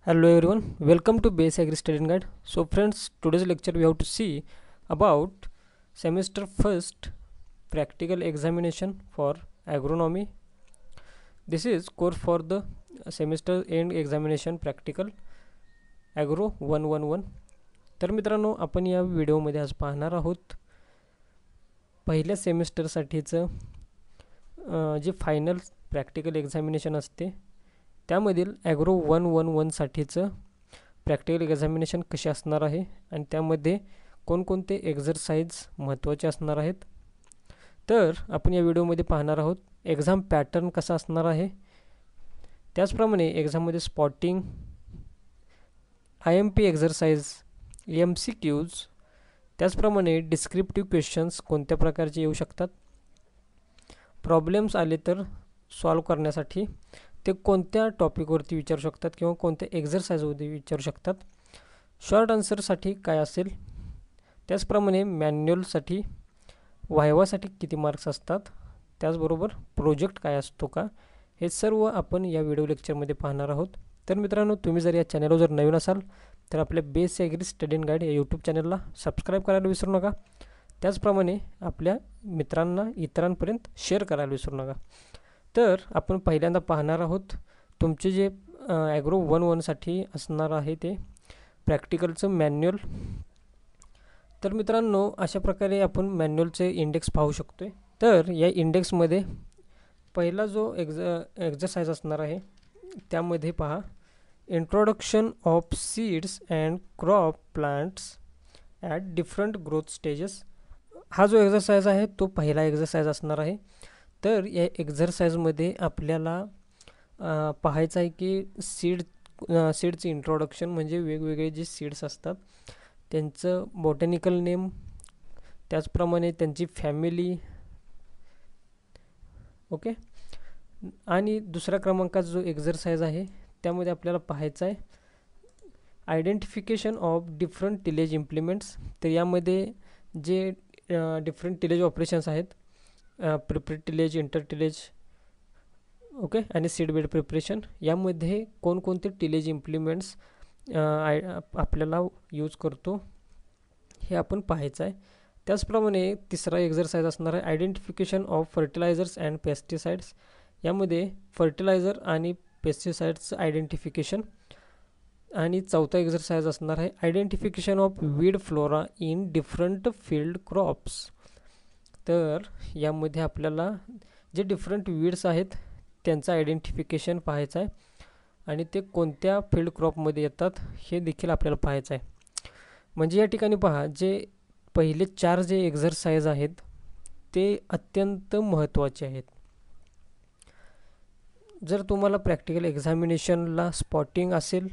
Hello everyone, welcome to Base Agri Study Guide. So friends, today's lecture we have to see about semester first practical examination for agronomy. This is course for the semester end examination practical agro 111. तर मित्रांनो, आपण या व्हिडिओमध्ये आज पाहणार आहोत पहिल्या सेमिस्टरसाठीचं जे फायनल प्रॅक्टिकल एक्झामिनेशन असते त्यामधील ॲग्रो 111 साठीचं प्रॅक्टिकल एक्झामिनेशन कसे असणार आहे आणि त्यामध्ये कोणकोणते एक्झरसाइज महत्त्वाचे असणार आहेत. तर आपण या व्हिडिओमध्ये पाहणार आहोत एक्झाम पॅटर्न कसा असणार आहे, त्याचप्रमाणे एक्झाममध्ये स्पॉटिंग, IMP एक्झरसाइज, MCQज, त्याचप्रमाणे डिस्क्रिप्टिव्ह क्वेश्चन्स कोणत्या प्रकारचे येऊ शकतात, प्रॉब्लेम्स आले तर सॉल्व करण्यासाठी ते कोणत्या टॉपिकवरती विचारू शकतात किंवा कोणत्या एक्झरसाइजवरती विचारू शकतात, शॉर्ट आन्सरसाठी काय असेल, त्याचप्रमाणे मॅन्युअलसाठी वायवासाठी किती मार्क्स असतात, त्याचबरोबर प्रोजेक्ट काय असतो का, हे सर्व आपण या व्हिडिओ लेक्चरमध्ये पाहणार आहोत. तर मित्रांनो, तुम्ही जर या चॅनलवर जर नवीन असाल तर आपल्या base agri study and guide या यूट्यूब चॅनलला सबस्क्राईब करायला विसरू नका. त्याचप्रमाणे आपल्या मित्रांना इतरांपर्यंत शेअर करायला विसरू नका. तर आपण पहिल्यांदा पाहणार आहोत तुमचे जे ॲग्रो 111साठी असणार आहे ते प्रॅक्टिकलचं मॅन्युअल. तर मित्रांनो, अशा प्रकारे आपण मॅन्युअलचे इंडेक्स पाहू शकतो आहे. तर या इंडेक्समध्ये पहिला जो एक्झरसाइज असणार आहे त्यामध्ये पहा, introduction of seeds and crop plants at different growth stages. हा जो एक्झरसाइज आहे तो पहिला एक्झरसाइज असणार आहे. तर या एक्झरसाइजमध्ये आपल्याला पाहायचं आहे की सीडचं इंट्रोडक्शन म्हणजे वेगवेगळे जे सीड्स असतात त्यांचं बॉटॅनिकल नेम, त्याचप्रमाणे त्यांची फॅमिली, ओके. आणि दुसऱ्या क्रमांकाचा जो एक्झरसाइज आहे त्यामध्ये आपल्याला पाहायचं आहे identification of different tillage implements. तर यामध्ये जे डिफरंट टिलेज ऑपरेशन्स आहेत, prepaid tillage, inter tillage, okay, आणि सीड बेड प्रिपरेशन, यामध्ये कोणकोणते टिलेज इम्प्लिमेंट्स आपल्याला यूज करतो हे आपण पाहायचं आहे. त्याचप्रमाणे तिसरा एक्झरसाइज असणार आहे identification of fertilizers and pesticides. यामध्ये फर्टिलायझर आणि पेस्टिसाइड्सचं आयडेंटिफिकेशन. आणि चौथा एक्झरसाइज असणार आहे identification of weed flora in different field crops. तर यामध्ये आपल्याला जे डिफरंट वीड्स आहेत त्यांचं आयडेंटिफिकेशन पाहायचं आहे आणि ते कोणत्या फील्ड क्रॉपमध्ये येतात हे देखील आपल्याला पाहायचं आहे. म्हणजे या ठिकाणी पहा, जे पहिले 4 जे एक्झरसाइज आहेत ते अत्यंत महत्त्वाचे आहेत. जर तुम्हाला प्रॅक्टिकल एक्झामिनेशनला स्पॉटिंग असेल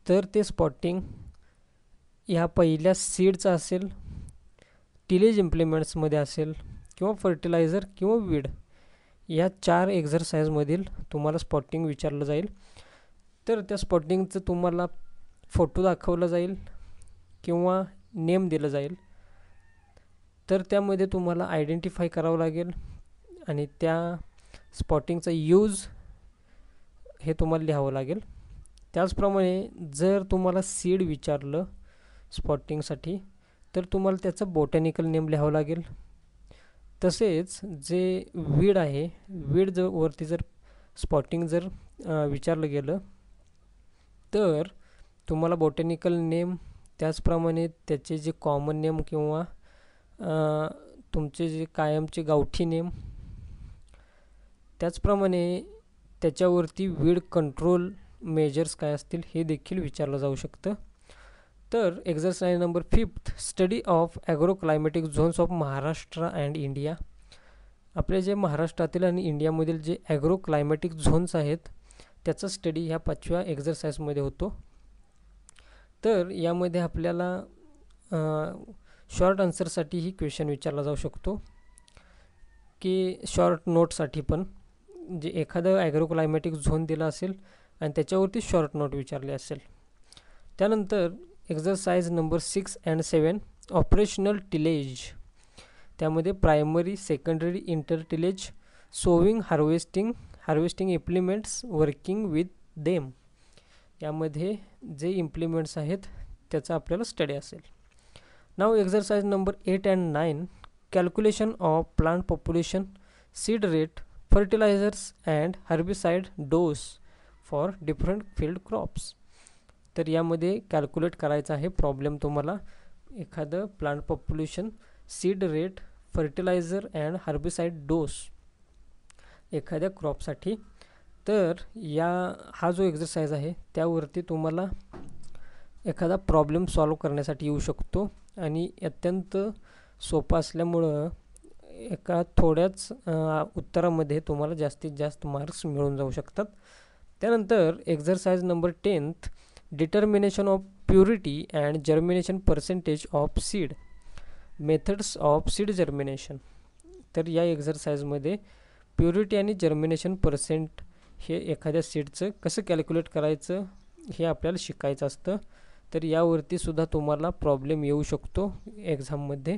तर ते स्पॉटिंग ह्या पहिल्या सीडचं असेल, टिलेज इम्प्लिमेंट्समध्ये असेल किंवा फर्टिलायझर किंवा वीड, या 4 एक्झरसाइजमधील तुम्हाला स्पॉटिंग विचारलं जाईल. तर त्या स्पॉटिंगचं तुम्हाला फोटो दाखवला जाईल किंवा नेम दिलं जाईल. तर त्यामध्ये तुम्हाला आयडेंटिफाय करावं लागेल आणि त्या स्पॉटिंगचा यूज हे तुम्हाला लिहावं लागेल. त्याचप्रमाणे जर तुम्हाला सीड विचारलं स्पॉटिंगसाठी तर तुम्हाला त्याचं बॉटॅनिकल नेम लिहावं लागेल. तसेच जे वीड आहे, वीड वरती जर स्पॉटिंग जर विचारलं गेलं तर तुम्हाला बॉटॅनिकल नेम, त्याचप्रमाणे त्याचे जे कॉमन नेम किंवा तुमचे जे कायमचे गावठी नेम, त्याचप्रमाणे त्याच्यावरती वीड कंट्रोल मेजर्स काय असतील हे देखील विचारलं जाऊ शकतं. तर exercise number 5, study of agro climatic zones of Maharashtra and India. आपले जे महाराष्ट्रातील आणि इंडियामधील जे ॲग्रो क्लायमॅटिक झोन्स आहेत त्याचा स्टडी ह्या 5व्या एक्झरसाइजमध्ये होतो. तर यामध्ये आपल्याला शॉर्ट आन्सरसाठीही क्वेश्चन विचारला जाऊ शकतो की शॉर्ट नोटसाठी पण, जे एखादं ॲग्रो क्लायमॅटिक झोन दिला असेल आणि त्याच्यावरती शॉर्ट नोट विचारले असेल. त्यानंतर exercise number 6 and 7, operational tillage. त्यामध्ये primary, secondary, inter tillage, sowing, harvesting implements, working with them, यामध्ये जे इम्प्लिमेंट्स आहेत त्याचा आपल्याला स्टडी असेल. नाव exercise number 8 and 9, calculation of plant population, seed rate, fertilizers and herbicide dose for different field crops. तर यामध्ये कॅल्क्युलेट करायचं आहे प्रॉब्लेम तुम्हाला एखादं plant population, seed rate, fertilizer and herbicide dose एखाद्या क्रॉपसाठी. तर हा जो एक्झरसाइज आहे त्यावरती तुम्हाला एखादा प्रॉब्लेम सॉल्व करण्यासाठी येऊ शकतो आणि अत्यंत सोपा असल्यामुळं एका थोड्याच उत्तरामध्ये तुम्हाला जास्तीत जास्त मार्क्स मिळून जाऊ शकतात. त्यानंतर exercise number 10, determination of purity and germination percentage of seed, methods of seed germination. तर या एक्झरसाइजमध्ये प्युरिटी आणि जर्मिनेशन पर्सेंट हे एखाद्या सीडचं कसं कॅल्क्युलेट करायचं हे आपल्याला शिकायचं असतं. तर यावरती सुद्धा तुम्हाला प्रॉब्लेम येऊ शकतो एक्झाममध्ये.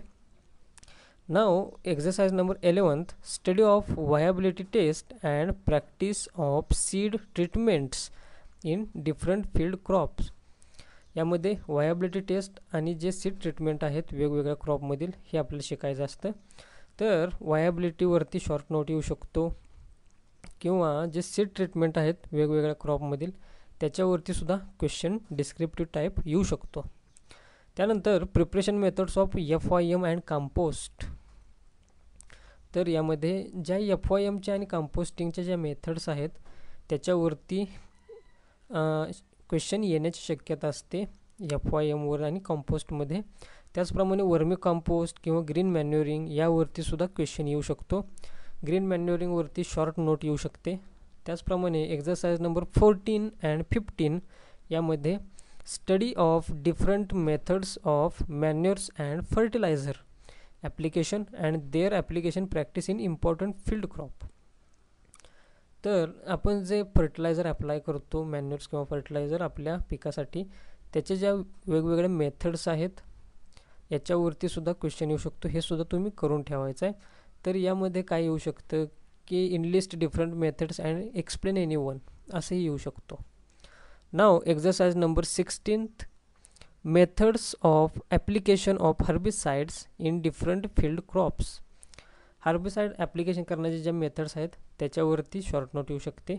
नाव exercise number 11, study of viability test and practice of seed treatments in different field crops. यामध्ये व्हायबिलिटी टेस्ट आणि जे सीड ट्रीटमेंट आहेत वेगवेगळ्या क्रॉपमधील हे आपल्याला शिकायचं असतं. तर व्हायबिलिटीवरती शॉर्ट नोट येऊ शकतो किंवा जे सीड ट्रीटमेंट आहेत वेगवेगळ्या क्रॉपमधील त्याच्यावरती सुद्धा क्वेश्चन डिस्क्रिप्टिव्ह टाईप येऊ शकतो. त्यानंतर preparation methods of FYM and compost. तर यामध्ये ज्या FYMच्या आणि कंपोस्टिंगच्या ज्या मेथड्स आहेत त्याच्यावरती क्वेश्चन येण्याची शक्यता असते FYMवर आणि कंपोस्टमध्ये. त्याचप्रमाणे वर्मी कंपोस्ट किंवा ग्रीन मॅन्युरिंग यावरती सुद्धा क्वेश्चन येऊ शकतो. ग्रीन मॅन्युरिंगवरती शॉर्ट नोट येऊ शकते. त्याचप्रमाणे एक्झरसाइज नंबर 14 and 15 यामध्ये study of different methods of manures and fertilizer application and their application practice in important field crop. तर आपण जे फर्टिलायझर अप्लाय करतो मॅन्युअर्स किंवा फर्टिलायझर आपल्या पिकासाठी त्याचे ज्या वेगवेगळ्या मेथड्स आहेत याच्यावरती सुद्धा क्वेश्चन येऊ शकतो. हे सुद्धा तुम्ही करून ठेवायचं आहे. तर यामध्ये काय येऊ शकतं की enlist different methods and explain any one असंही येऊ शकतो. नाव exercise number 16, methods of application of herbicides in different field crops. Herbicide application करण्याचे ज्या मेथड्स आहेत त्याच्यावरती शॉर्ट नोट येऊ शकते.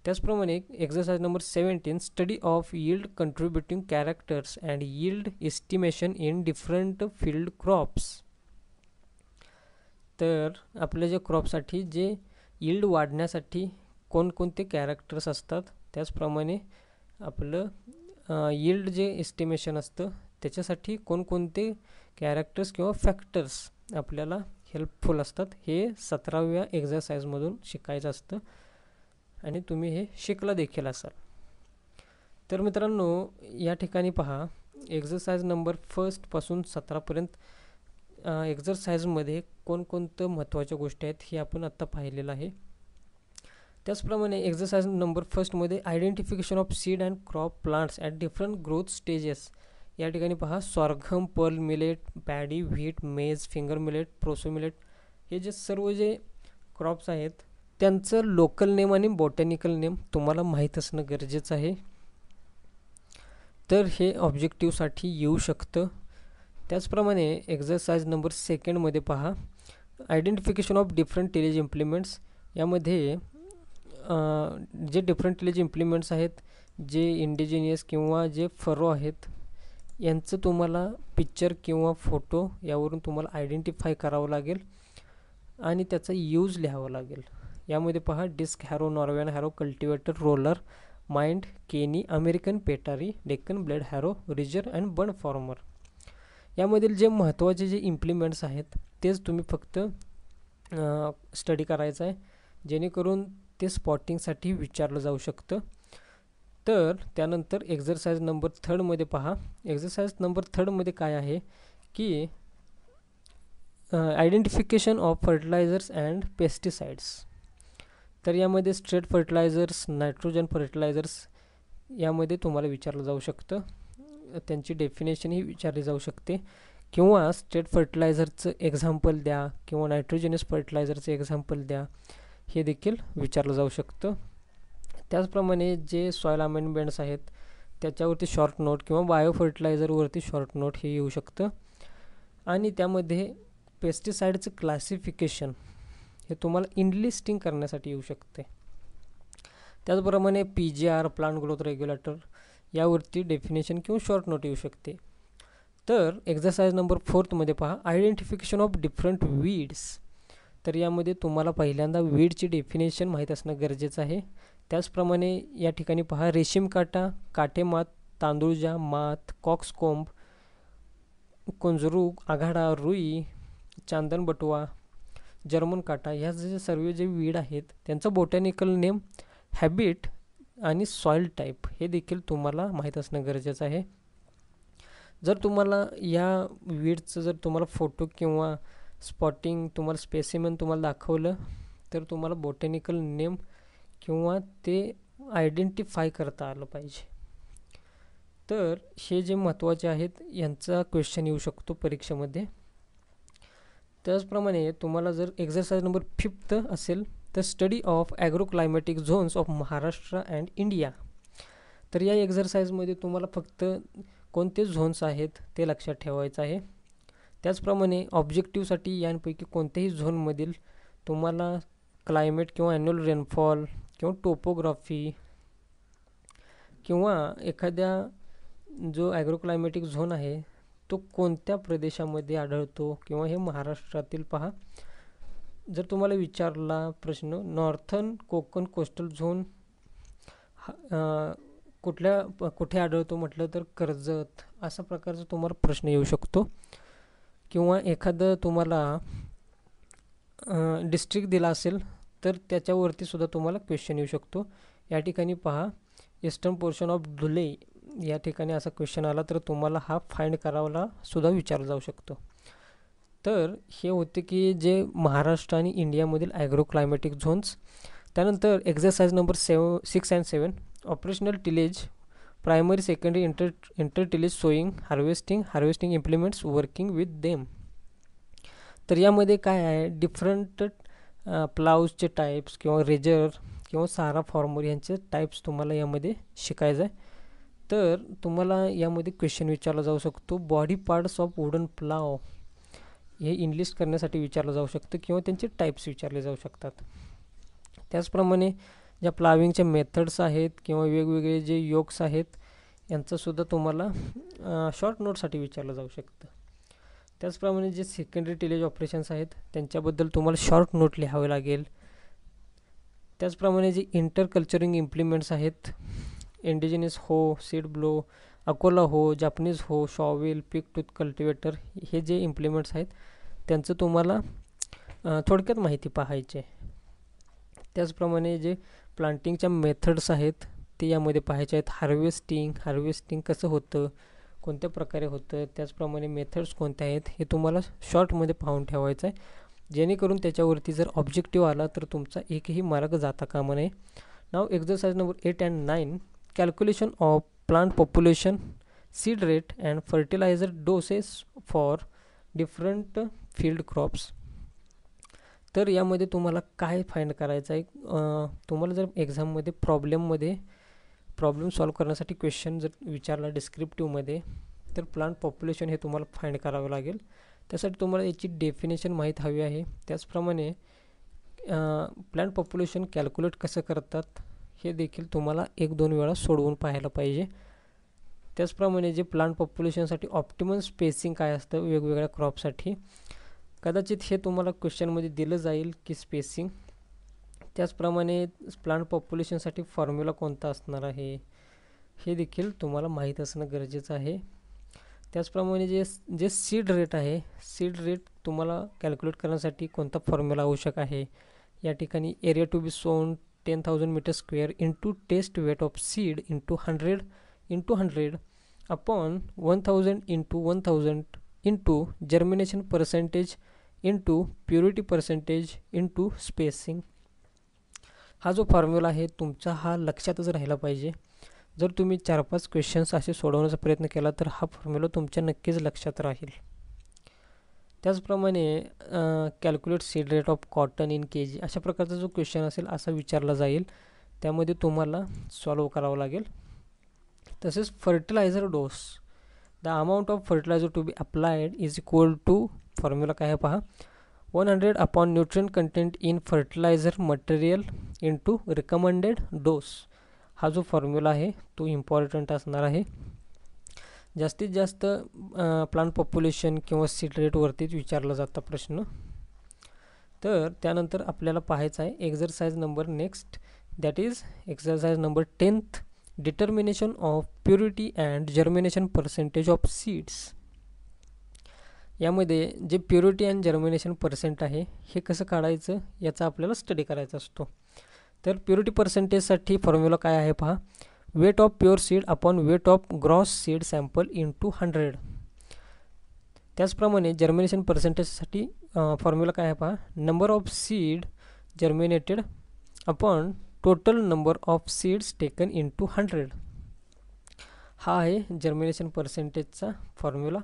त्याचप्रमाणे exercise number 17, study of yield contributing characters and yield estimation in different field crops. तर आपल्या ज्या क्रॉपसाठी जे यील्ड वाढण्यासाठी कोणकोणते कॅरेक्टर्स असतात त्याचप्रमाणे आपलं यील्ड जे एस्टिमेशन असतं त्याच्यासाठी कोणकोणते कॅरेक्टर्स किंवा फॅक्टर्स आपल्याला हेल्पफुल असतात हे 17व्या एक्झरसाइजमधून शिकायचं असतं आणि तुम्ही हे शिकला देखील असाल. तर मित्रांनो या ठिकाणी पहा एक्झरसाइज नंबर 1 पासून 17पर्यंत एक्झरसाइजमध्ये कोणकोणत्या महत्त्वाच्या गोष्टी आहेत हे आपण आत्ता पाहिलेलं आहे. त्याचप्रमाणे एक्झरसाइज नंबर 1 मध्ये identification of seed and crop plants at different growth stages. या ठिकाणी पहा सॉर्घम, पर्ल मिलेट, पॅडी, व्हीट, मेज, फिंगर मिलेट, प्रोसो मिलेट हे जे सर्व जे क्रॉप्स आहेत त्यांचं लोकल नेम आणि बॉटॅनिकल नेम तुम्हाला माहीत असणं गरजेचं आहे. तर हे ऑब्जेक्टिव्हसाठी येऊ शकतं. त्याचप्रमाणे एक्झरसाइज नंबर 2 मध्ये पहा identification of different tillage implements. यामध्ये जे डिफरंट टिलेज इम्प्लिमेंट्स आहेत जे इंडिजिनियस किंवा जे फरो आहेत यांचं तुम्हाला पिक्चर किंवा फोटो यावरून तुम्हाला आयडेंटिफाय करावं लागेल आणि त्याचा यूज लिहावा लागेल. यामध्ये पहा disc harrow, Norwegian harrow, cultivator, roller, माइंड, केनी, अमेरिकन पेटारी, Deccan blade harrow, ridger and bund former. यामधील जे महत्त्वाचे जे इम्प्लिमेंट्स आहेत तेच तुम्ही फक्त स्टडी करायचं आहे जेणेकरून ते स्पॉटिंगसाठी विचारलं जाऊ शकतं. तर त्यानंतर एक्झरसाइज नंबर 3 मध्ये पहा एक्झरसाइज नंबर 3 मध्ये काय आहे की identification of fertilizers and pesticides. तर यामध्ये स्ट्रेट फर्टिलायझर्स, नायट्रोजन फर्टिलायझर्स यामध्ये तुम्हाला विचारलं जाऊ शकतं. त्यांची डेफिनेशनही विचारली जाऊ शकते किंवा स्ट्रेट फर्टिलायझरचं एक्झाम्पल द्या किंवा नायट्रोजनस फर्टिलायझरचं एक्झाम्पल द्या हे देखील विचारलं जाऊ शकतं. त्याचप्रमाणे जे सॉईल अमेंडमेंट्स आहेत त्याच्यावरती शॉर्ट नोट किंवा बायो फर्टिलायझरवरती शॉर्ट नोट हे येऊ शकतं. आणि त्यामध्ये पेस्टिसाइडचं क्लासिफिकेशन हे तुम्हाला इनलिस्टिंग करण्यासाठी येऊ शकते. त्याचप्रमाणे PGR प्लांट ग्रोथ रेग्युलेटर यावरती डेफिनेशन किंवा शॉर्ट नोट येऊ शकते. तर एक्झरसाइज नंबर 4 मध्ये पहा, आयडेंटिफिकेशन ऑफ डिफरंट वीड्स. तर यामध्ये तुम्हाला पहिल्यांदा वीडची डेफिनेशन माहीत असणं गरजेचं आहे. त्याचप्रमाणे या ठिकाणी पहा, रेशीम काटा, काटेमात, तांदूळजा, मात, कॉक्सकोंब, कोंजरूक, आघाडा, रुई, चांदण बटवा, जर्मन काटा ह्या जे सर्व जे वीड आहेत त्यांचं बोटॅनिकल नेम, हॅबिट आणि सॉईल टाईप हे देखील तुम्हाला माहीत असणं गरजेचं आहे. जर तुम्हाला या वीडचं जर तुम्हाला फोटो किंवा स्पॉटिंग तुम्हाला स्पेसिमेन तुम्हाला दाखवलं तर तुम्हाला बोटॅनिकल नेम किंवा ते आयडेंटिफाय करता आलं पाहिजे. तर हे जे महत्त्वाचे आहेत यांचा क्वेश्चन येऊ शकतो परीक्षेमध्ये. त्याचप्रमाणे तुम्हाला जर एक्झरसाइज नंबर 5 असेल तर study of agroclimatic zones of Maharashtra and India. तर या एक्झरसाइजमध्ये तुम्हाला फक्त कोणते झोन्स आहेत ते लक्षात ठेवायचं आहे. त्याचप्रमाणे ऑब्जेक्टिव्हसाठी यांपैकी कोणत्याही झोनमधील तुम्हाला क्लायमेट किंवा ॲन्युअल रेनफॉल किंवा टोपोग्राफी किंवा एखाद्या जो ॲग्रोक्लायमॅटिक झोन आहे तो कोणत्या प्रदेशामध्ये आढळतो किंवा हे महाराष्ट्रातील पहा. जर तुम्हाला विचारला प्रश्न नॉर्थन कोकण कोस्टल झोन कुठे आढळतो म्हटलं तर कर्जत अशा प्रकारचा तुम्हाला प्रश्न येऊ शकतो. किंवा एखादं तुम्हाला डिस्ट्रिक्ट दिला असेल तर त्याच्यावरती सुद्धा तुम्हाला क्वेश्चन येऊ शकतो. या ठिकाणी पहा, ईस्टर्न पोर्शन ऑफ धुले या ठिकाणी असा क्वेश्चन आला तर तुम्हाला हा फाइंड करायला सुद्धा विचारला जाऊ शकतो. तर हे होते की जे महाराष्ट्र आणि इंडियामधील ॲग्रोक्लायमॅटिक झोन्स. त्यानंतर exercise number 6 and 7 operational tillage, primary secondary inter tillage, sowing, harvesting implements, working with them. तर यामध्ये काय आहे, डिफरंट प्लाउजचे टाईप्स किंवा रेजर किंवा सारा फॉर्मर यांचे टाईप्स तुम्हाला यामध्ये शिकायचं आहे. तर तुम्हाला यामध्ये क्वेश्चन विचारला जाऊ शकतो, body parts of wooden plough हे इनलिस्ट करण्यासाठी विचारलं जाऊ शकतं किंवा त्यांचे टाईप्स विचारले जाऊ शकतात. त्याचप्रमाणे ज्या प्लाविंगच्या मेथड्स आहेत किंवा वेगवेगळे जे योक्स आहेत यांचंसुद्धा तुम्हाला शॉर्ट नोटसाठी विचारलं जाऊ शकतं. त्याचप्रमाणे जे सेकंडरी टिलेज ऑपरेशन्स आहेत त्यांच्याबद्दल तुम्हाला शॉर्ट नोट लिहावे लागेल. त्याचप्रमाणे जे इंटरकल्चरिंग इम्प्लिमेंट्स आहेत, इंडिजिनस हो, सीड ब्लो, अकोला हो, जापनीज हो, शॉवेल, पिक टूथ कल्टिवेटर हे जे इम्प्लिमेंट्स आहेत त्यांचं तुम्हाला थोडक्यात माहिती पाहायची आहे. त्याचप्रमाणे जे प्लांटिंगच्या मेथड्स आहेत ते यामध्ये पाहायचे आहेत. हार्वेस्टिंग कसं होतं, कोणत्या प्रकारे होतं, त्याचप्रमाणे मेथड्स कोणत्या आहेत हे तुम्हाला शॉर्टमध्ये पाहून ठेवायचं आहे, जेणेकरून त्याच्यावरती जर ऑब्जेक्टिव्ह आला तर तुमचा एकही मार्क जाता कामा नये. नाव exercise number 8 and 9 calculation of plant population, seed rate and fertilizer doses for different field crops. तर यामध्ये तुम्हाला काय फाइंड करायचं आहे, तुम्हाला जर एक्झाममध्ये प्रॉब्लेम सॉल्व करण्यासाठी क्वेश्चन जर विचारला डिस्क्रिप्टिव्हमध्ये तर प्लांट पॉप्युलेशन हे तुम्हाला फाइंड करावं लागेल. त्यासाठी तुम्हाला याची डेफिनेशन माहीत हवी आहे. त्याचप्रमाणे प्लांट पॉप्युलेशन कॅल्क्युलेट कसं करतात हे देखील तुम्हाला 1-2 वेळा सोडवून पाहायला पाहिजे. त्याचप्रमाणे जे प्लांट पॉप्युलेशनसाठी ऑप्टिमम स्पेसिंग काय असतं वेगवेगळ्या क्रॉपसाठी, कदाचित हे तुम्हाला क्वेश्चनमध्ये दिलं जाईल की स्पेसिंग. त्याचप्रमाणे प्लांट पॉप्युलेशनसाठी फॉर्म्युला कोणता असणार आहे हे देखील तुम्हाला माहीत असणं गरजेचं आहे. त्याचप्रमाणे जे सीड रेट आहे, सीड रेट तुम्हाला कॅल्क्युलेट करण्यासाठी कोणता फॉर्म्युला आवश्यक आहे. या ठिकाणी area to be sown 10,000 metre square into test weight of seed into 100 upon 1000 into 1000 into germination percentage into purity percentage into spacing. हा जो फॉर्म्युला आहे तुमचा हा लक्षातच राहिला पाहिजे. जर तुम्ही 4-5 क्वेश्चन्स असे सोडवण्याचा प्रयत्न केला तर हा फॉर्म्युला तुमच्या नक्कीच लक्षात राहील. त्याचप्रमाणे calculate seed rate of cotton in KG अशा प्रकारचा जो क्वेश्चन असेल असा विचारला जाईल. त्यामध्ये तुम्हाला सॉल्व करावं लागेल. तसेच fertilizer dose, the amount of fertilizer to be applied is equal to, formula काय आहे पहा, 100 upon nutrient content in fertilizer material into recommended dose. हा जो फॉर्म्युला आहे तो इम्पॉर्टंट असणार आहे. जास्तीत जास्त प्लांट पॉप्युलेशन किंवा सीड रेटवरतीच विचारला जाता प्रश्न. तर त्यानंतर आपल्याला पाहायचं आहे exercise number next, that is exercise number 10th, determination of purity and germination percentage of seeds. यामध्ये जे प्युरिटी अँड जर्मिनेशन पर्सेंट आहे हे कसं काढायचं याचा आपल्याला स्टडी करायचा असतो. तर प्युरिटी पर्सेंटेजसाठी फॉर्म्युला काय आहे पहा, weight of pure seed upon weight of gross seed sample into 100. त्याचप्रमाणे जर्मिनेशन पर्सेंटेजसाठी फॉर्म्युला काय आहे पहा, number of seed germinated upon total number of seeds taken into 100. हा आहे जर्मिनेशन पर्सेंटेजचा formula.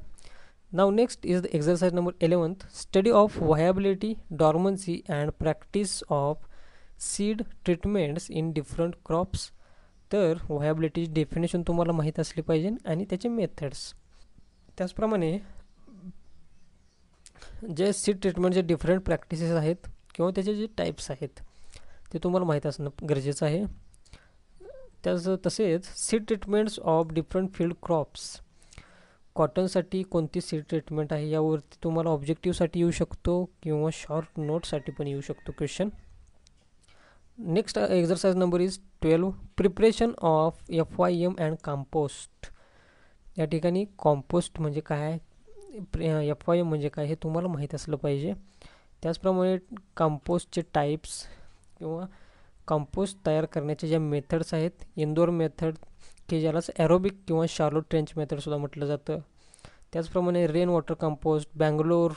Now next is the exercise number 11th, study of viability, dormancy and practice of seed treatments in different crops. तर व्हायबिलिटीची definition तुम्हाला माहीत असली पाहिजे आणि त्याचे मेथड्स. त्याचप्रमाणे जे सीड ट्रीटमेंटचे डिफरंट प्रॅक्टिसेस आहेत किंवा त्याचे जे टाईप्स आहेत ते तुम्हाला माहीत असणं गरजेचं आहे. तसेच seed treatments of different field crops, कॉटनसाठी कोणती सीड ट्रीटमेंट आहे यावरती तुम्हाला ऑब्जेक्टिव्हसाठी येऊ शकतो किंवा शॉर्ट नोटसाठी पण येऊ शकतो question. Next exercise number is 12, preparation of FYM and compost. या ठिकाणी कॉम्पोस्ट म्हणजे काय, FYM म्हणजे काय हे तुम्हाला माहीत असलं पाहिजे. त्याचप्रमाणे कंपोस्टचे टाईप्स किंवा कंपोस्ट तयार करण्याचे ज्या मेथड्स आहेत, इनडोअर मेथड की ज्यालाच ॲरोबिक किंवा शालो ट्रेंच मेथडसुद्धा म्हटलं जातं. त्याचप्रमाणे rain water compost, Bangalore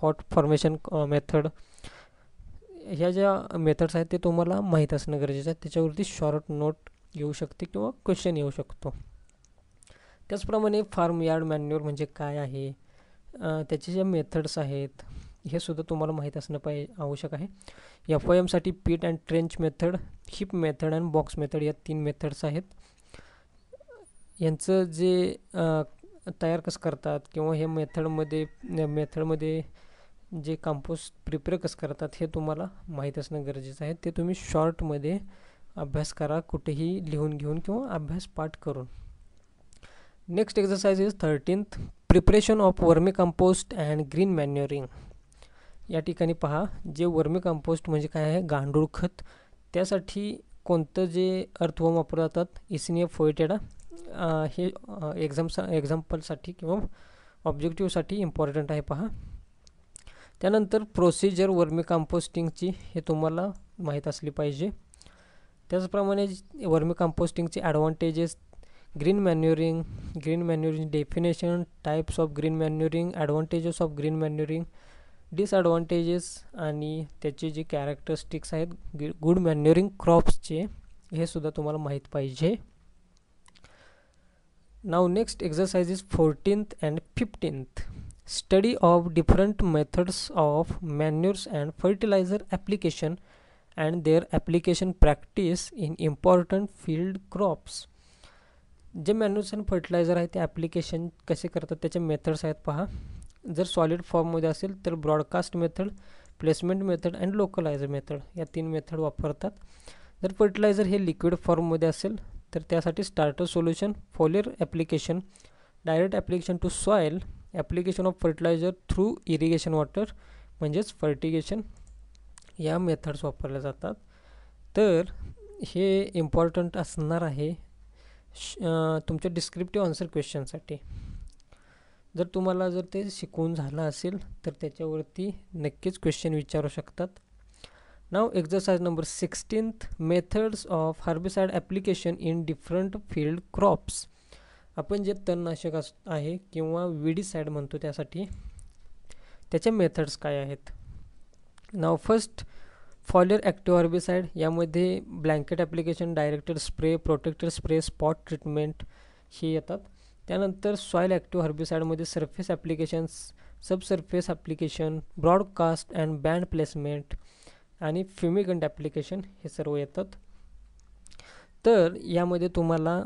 hot formation method, ह्या ज्या मेथड्स आहेत ते तुम्हाला माहीत असणं गरजेचं आहे. त्याच्यावरती शॉर्ट नोट येऊ शकते किंवा क्वेश्चन येऊ शकतो. त्याचप्रमाणे फार्म यार्ड मॅन्युअर म्हणजे काय आहे, त्याचे जे मेथड्स आहेत हे सुद्धा तुम्हाला माहीत असणं आवश्यक आहे. FYMसाठी पीट and trench method, heap method and box method या 3 मेथड्स आहेत. यांचं जे तयार कसं करतात किंवा हे मेथडमध्ये जे कंपोस्ट प्रिपेअर कसं करतात हे तुम्हाला माहीत असणं गरजेचं आहे. ते तुम्ही शॉर्टमध्ये अभ्यास करा, कुठेही लिहून घेऊन किंवा अभ्यास पाठ करून. Next exercise is 13th, preparation of vermicompost and green manuring. या ठिकाणी पहा, जे वर्मी कंपोस्ट म्हणजे काय आहे, गांडूळ खत. त्यासाठी कोणतं जे अर्थवर्म वापरलं जातात, इसिनिया फोएटेडा, हे एक्झाम्पलसाठी किंवा ऑब्जेक्टिव्हसाठी इम्पॉर्टंट आहे पहा. त्यानंतर प्रोसिजर वर्मी कंपोस्टिंगची हे तुम्हाला माहीत असली पाहिजे. त्याचप्रमाणे वर्मी कंपोस्टिंगचे advantages, green manuring definition, types of green manuring, advantages of green manuring, disadvantages आणि त्याचे जे कॅरेक्टरिस्टिक्स आहेत गुड मॅन्युअरिंग क्रॉप्सचे हे सुद्धा तुम्हाला माहीत पाहिजे. Now next exercise is 14th and 15th, study of different methods of manures and fertilizer application and their application practice in important field crops. जे मॅन्युअर्स अँड फर्टिलायझर आहे ते ॲप्लिकेशन कसे करतात त्याचे मेथड्स आहेत पहा. जर सॉलिड फॉर्ममध्ये असेल तर broadcast method, placement method and localizer method या 3 मेथड वापरतात. जर फर्टिलायझर हे लिक्विड फॉर्ममध्ये असेल तर त्यासाठी starter solution, foliar application, direct application to soil, application of fertilizer through irrigation water म्हणजेच फर्टिगेशन या मेथड्स वापरल्या जातात. तर हे इम्पॉर्टंट असणार आहे तुमच्या डिस्क्रिप्टिव्ह आन्सर क्वेश्चनसाठी. जर तुम्हाला ते शिकवून झालं असेल तर त्याच्यावरती नक्कीच क्वेश्चन विचारू शकतात. Now exercise number 16th, methods of herbicide application in different field crops. आपण जे तणनाशक आहे किंवा विडीसाइड म्हणतो त्याचे मेथड्स काय आहेत. Now first, foliar active herbicide, यामध्ये blanket application, directed spray, protected spray, spot treatment हे येतात. त्यानंतर सॉईल ॲक्टिव्ह हर्बिसाइडमध्ये surface applications, subsurface application, broadcast and band placement आणि फ्युमिगंट ॲप्लिकेशन हे सर्व येतात. तर यामध्ये तुम्हाला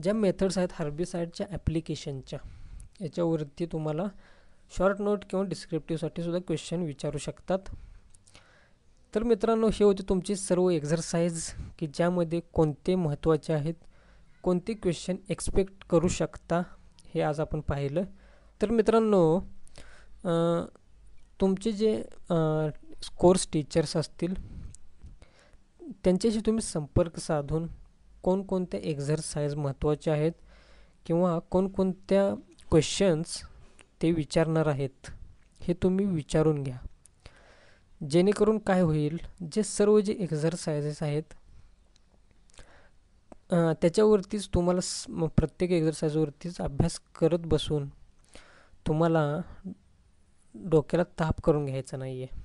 ज्या मेथड्स आहेत हर्बिसाइडच्या ॲप्लिकेशनच्या, याच्यावरती तुम्हाला शॉर्ट नोट किंवा डिस्क्रिप्टिव्हसाठी सुद्धा क्वेश्चन विचारू शकतात. तर मित्रांनो, हे होते तुमचे सर्व एक्झरसाइज की ज्यामध्ये कोणते महत्त्वाचे आहेत, कोणते क्वेश्चन एक्सपेक्ट करू शकता, हे आज आपण पाहिलं. तर मित्रांनो, तुमचे जे कोर्स टीचर्स असतील त्यांच्याशी तुम्ही संपर्क साधून कोणकोणत्या एक्झरसाइज महत्त्वाचे आहेत किंवा कोणकोणत्या क्वेश्चन्स ते विचारणार आहेत हे तुम्ही विचारून घ्या. जेणेकरून काय होईल, जे सर्व जे एक्झरसाइजेस आहेत त्याच्यावरतीच तुम्हाला प्रत्येक एक्झरसाइजवरतीच अभ्यास करत बसून तुम्हाला डोक्याला ताप करून घ्यायचा नाही आहे.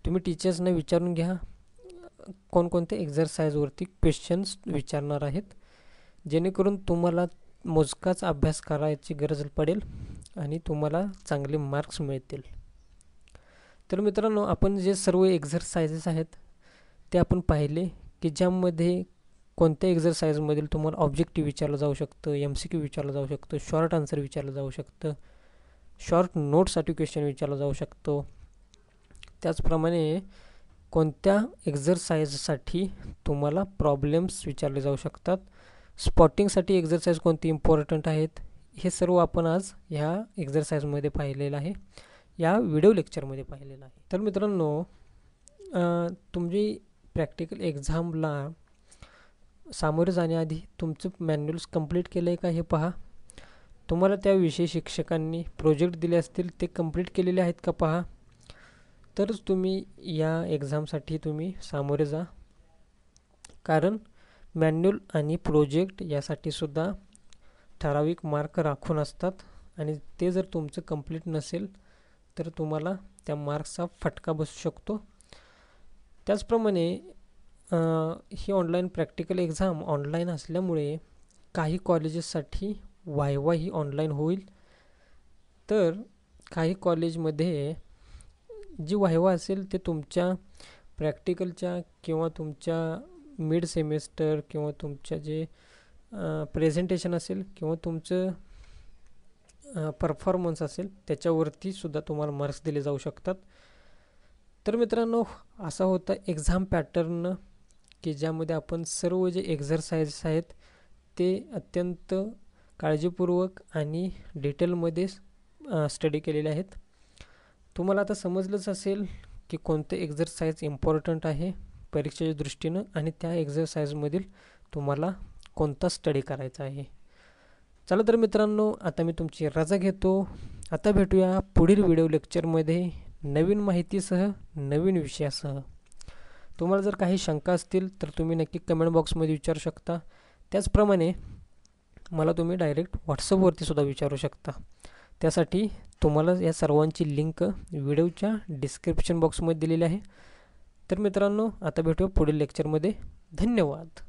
तुम्ही टीचर्सना विचारून घ्या कोणकोणत्या एक्झरसाइजवरती क्वेश्चन्स विचारणार आहेत, जेणेकरून तुम्हाला मोजकाच अभ्यास करायची गरज पडेल आणि तुम्हाला चांगले मार्क्स मिळतील. तर मित्रांनो, आपण जे सर्व एक्झरसाइजेस आहेत ते आपण पाहिले की ज्यामध्ये कोणत्या एक्झरसाइजमधील तुम्हाला ऑब्जेक्टिव्ह विचारलं जाऊ शकतं, MCQ विचारलं जाऊ शकतं, शॉर्ट आन्सर विचारलं जाऊ शकतं, शॉर्ट नोटसाठी क्वेश्चन विचारला जाऊ शकतो. त्याचप्रमाणे कोणत्या एक्झरसाइजसाठी तुम्हाला प्रॉब्लेम्स विचारले जाऊ शकतात, स्पॉटिंगसाठी एक्झरसाइज कोणती इम्पॉर्टंट आहेत, हे सर्व आपण आज ह्या एक्झरसाइजमध्ये पाहिलेलं आहे, या व्हिडिओ लेक्चरमध्ये पाहिलेलं आहे. तर मित्रांनो, तुमची प्रॅक्टिकल एक्झामला सामोरे जाण्याआधी तुमचं मॅन्युअल्स कंप्लीट केलं आहे का हे पहा. तुम्हाला त्याविषयी शिक्षकांनी प्रोजेक्ट दिले असतील ते कंप्लीट केलेले आहेत का पहा. तरच तुम्ही या एक्झामसाठी तुम्ही सामोरे जा. कारण मॅन्युअल आणि प्रोजेक्ट यासाठी सुद्धा ठराविक मार्क राखून असतात आणि ते जर तुमचं कंप्लीट नसेल तर तुम्हाला त्या मार्क्सचा फटका बसू शकतो. त्याचप्रमाणे ही ऑनलाईन प्रॅक्टिकल एक्झाम ऑनलाईन असल्यामुळे काही कॉलेजेससाठी वायवा ही ऑनलाईन होईल. तर काही कॉलेजमध्ये जी वायवा असेल ते तुमच्या प्रॅक्टिकलच्या किंवा तुमच्या मिड सेमेस्टर किंवा तुमच्या जे प्रेझेंटेशन असेल किंवा तुमचं परफॉर्मन्स असेल त्याच्यावरती सुद्धा तुम्हाला मार्क्स दिले जाऊ शकतात. तर मित्रांनो, असा होता एक्झाम पॅटर्न की ज्यामध्ये आपण सर्व जे एक्झरसाइज आहेत ते अत्यंत काळजीपूर्वक आणि डिटेलमध्ये स्टडी केलेले आहेत. तुम्हाला आता समजलंच असेल की कोणते एक्झरसाइज इम्पॉर्टंट आहे परीक्षेच्या दृष्टीनं आणि त्या एक्झरसाइजमधील तुम्हाला कोणता स्टडी करायचा आहे. चला तर मित्रांनो, आता मी तुमची रजा घेतो. आता भेटूया पुढील व्हिडिओ लेक्चरमध्ये नवीन माहितीसह, नवीन विषयासह. तुम्हाला जर काही शंका असतील तर तुम्ही नक्की कमेंट बॉक्समध्ये विचारू शकता. त्याचप्रमाणे मला तुम्ही डायरेक्ट व्हॉट्सअपवरती सुद्धा विचारू शकता. त्यासाठी तुम्हाला या सर्वांची लिंक व्हिडिओच्या डिस्क्रिप्शन बॉक्समध्ये दिलेली आहे. तर मित्रांनो, आता भेटूया पुढील लेक्चरमध्ये. धन्यवाद.